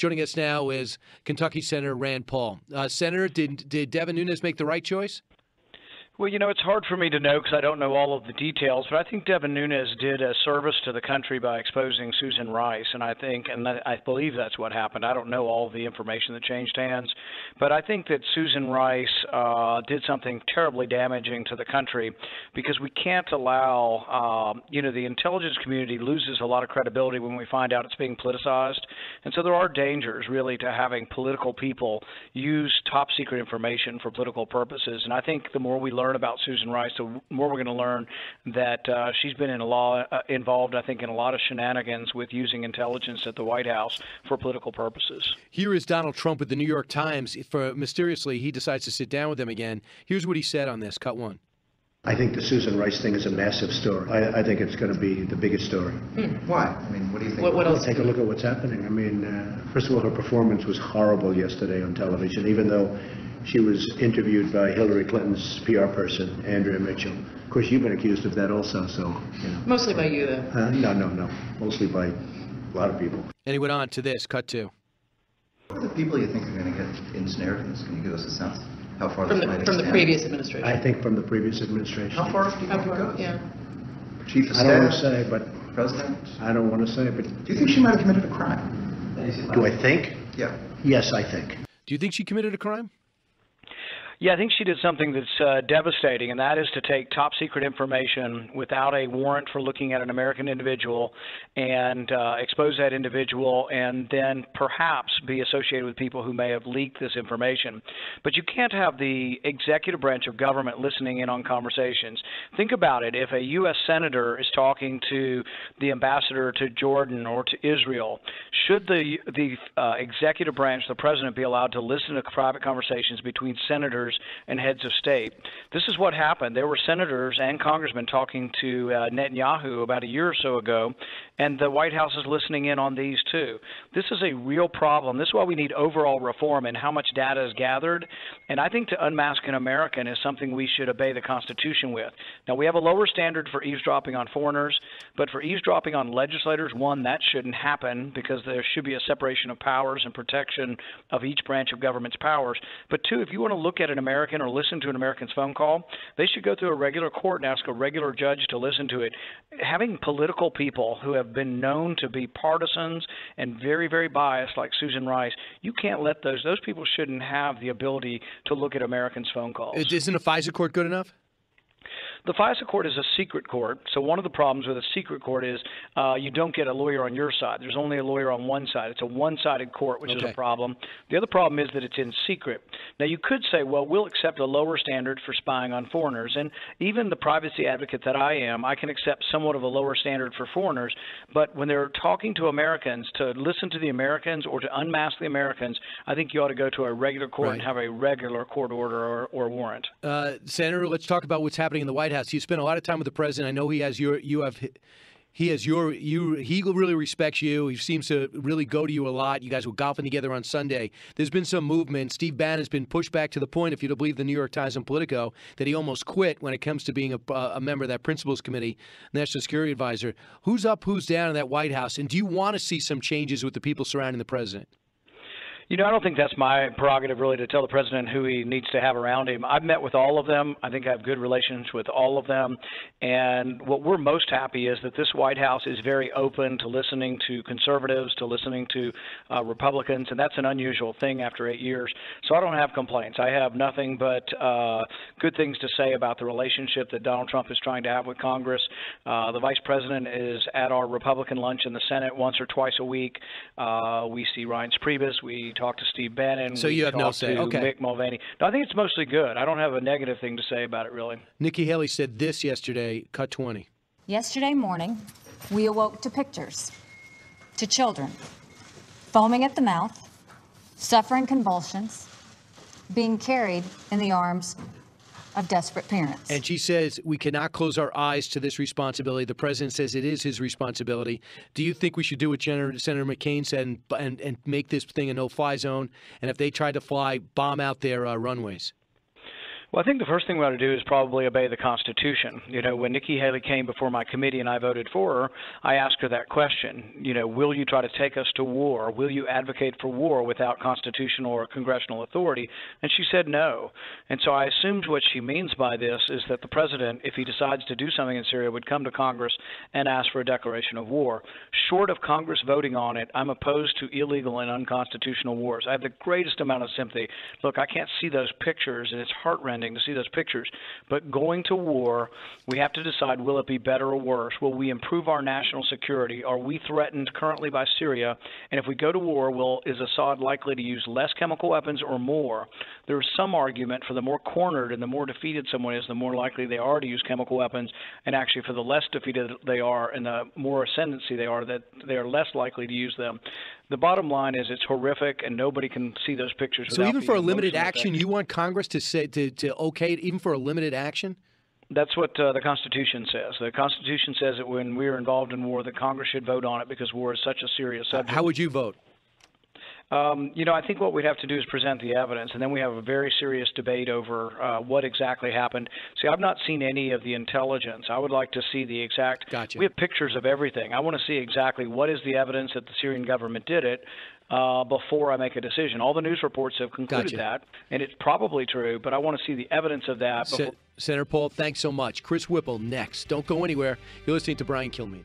Joining us now is Kentucky Senator Rand Paul. Senator, did Devin Nunes make the right choice? Well, it's hard for me to know because I don't know all of the details, but I think Devin Nunes did a service to the country by exposing Susan Rice, and I believe that's what happened. I don't know all of the information that changed hands, but I think that Susan Rice did something terribly damaging to the country because we can't allow, the intelligence community loses a lot of credibility when we find out it's being politicized, and so there are dangers really to having political people use top secret information for political purposes, and I think the more we learn about Susan Rice, the more we're going to learn that she's been involved, I think, in a lot of shenanigans with using intelligence at the White House for political purposes. Here is Donald Trump with the New York Times. Mysteriously, he decides to sit down with them again. Here's what he said on this. Cut one. I think the Susan Rice thing is a massive story. I think it's going to be the biggest story. Why? I mean, what do you think? What else? Take a look at what's happening. I mean, first of all, her performance was horrible yesterday on television, even though she was interviewed by Hillary Clinton's PR person, Andrea Mitchell. Of course, you've been accused of that also, so, Mostly by you, though. No. Mostly by a lot of people. And he went on to this. Cut two. What are the people you think are going to get ensnared in this? Can you give us a sense? How far from the previous administration? I think from the previous administration. How far do you think it goes? Yeah. Chief of Staff? I don't want to say, but... President? I don't want to say, but... Do you think she might have committed a crime? Do I think? Yeah. Yes, I think. Do you think she committed a crime? Yeah, I think she did something that's devastating, and that is to take top secret information without a warrant for looking at an American individual and expose that individual and then perhaps be associated with people who may have leaked this information. But you can't have the executive branch of government listening in on conversations. Think about it. If a U.S. senator is talking to the ambassador to Jordan or to Israel, should the executive branch, the president, be allowed to listen to private conversations between senators and heads of state? This is what happened. There were senators and congressmen talking to Netanyahu about a year or so ago, and the White House is listening in on these too. This is a real problem. This is why we need overall reform in how much data is gathered, and I think to unmask an American is something we should obey the Constitution with. Now, we have a lower standard for eavesdropping on foreigners, but for eavesdropping on legislators, one, that shouldn't happen because there should be a separation of powers and protection of each branch of government's powers. But two, if you want to look at an American or listen to an American's phone call, they should go through a regular court and ask a regular judge to listen to it. Having political people who have been known to be partisans and very, very biased like Susan Rice, you can't let those people shouldn't have the ability to look at Americans' phone calls. Isn't a FISA court good enough? The FISA court is a secret court, so one of the problems with a secret court is you don't get a lawyer on your side. There's only a lawyer on one side. It's a one-sided court, which is a problem. The other problem is that it's in secret. Now, you could say, well, we'll accept a lower standard for spying on foreigners, and even the privacy advocate that I am, I can accept somewhat of a lower standard for foreigners, but when they're talking to Americans, to listen to the Americans or to unmask the Americans, I think you ought to go to a regular court and have a regular court order or warrant. Senator, let's talk about what's happening in the White House. You spent a lot of time with the president. I know he really respects you. He seems to really go to you a lot. You guys were golfing together on Sunday. There's been some movement. Steve Bannon has been pushed back to the point, if you don't believe the New York Times and Politico, that he almost quit when it comes to being a member of that Principals Committee, National Security Advisor. Who's up, who's down in that White House? And do you want to see some changes with the people surrounding the president? I don't think that's my prerogative, really, to tell the president who he needs to have around him. I've met with all of them. I think I have good relations with all of them. And what we're most happy is that this White House is very open to listening to conservatives, to listening to Republicans, and that's an unusual thing after 8 years. So I don't have complaints. I have nothing but good things to say about the relationship that Donald Trump is trying to have with Congress. The vice president is at our Republican lunch in the Senate once or twice a week. We see Reince Priebus. We talk to Steve Bannon. So you have no say. Okay. Mick Mulvaney. No, I think it's mostly good. I don't have a negative thing to say about it, really. Nikki Haley said this yesterday, cut 20. Yesterday morning, we awoke to pictures, to children foaming at the mouth, suffering convulsions, being carried in the arms of desperate parents. And she says we cannot close our eyes to this responsibility. The president says it is his responsibility. Do you think we should do what Senator McCain said and make this thing a no-fly zone? And if they try to fly, bomb out their runways? Well, I think the first thing we ought to do is probably obey the Constitution. When Nikki Haley came before my committee and I voted for her, I asked her that question. Will you try to take us to war? Will you advocate for war without constitutional or congressional authority? And she said no. And so I assumed what she means by this is that the president, if he decides to do something in Syria, would come to Congress and ask for a declaration of war. Short of Congress voting on it, I'm opposed to illegal and unconstitutional wars. I have the greatest amount of sympathy. Look, I can't see those pictures, and it's heart-rending to see those pictures. But going to war, we have to decide, will it be better or worse? Will we improve our national security? Are we threatened currently by Syria? And if we go to war, is Assad likely to use less chemical weapons or more? There's some argument for the more cornered and the more defeated someone is, the more likely they are to use chemical weapons. And actually, for the less defeated they are and the more ascendancy they are, that they are less likely to use them. The bottom line is it's horrific, and nobody can see those pictures. So even for a limited action, you want Congress to say to okay it, even for a limited action? That's what the Constitution says. The Constitution says that when we are involved in war, that Congress should vote on it because war is such a serious subject. How would you vote? I think what we'd have to do is present the evidence, and then we have a very serious debate over what exactly happened. See, I've not seen any of the intelligence. I would like to see the exact. Gotcha. We have pictures of everything. I want to see exactly what is the evidence that the Syrian government did it before I make a decision. All the news reports have concluded that, and it's probably true, but I want to see the evidence of that. Senator Paul, thanks so much. Chris Whipple next. Don't go anywhere. You're listening to Brian Kilmeade.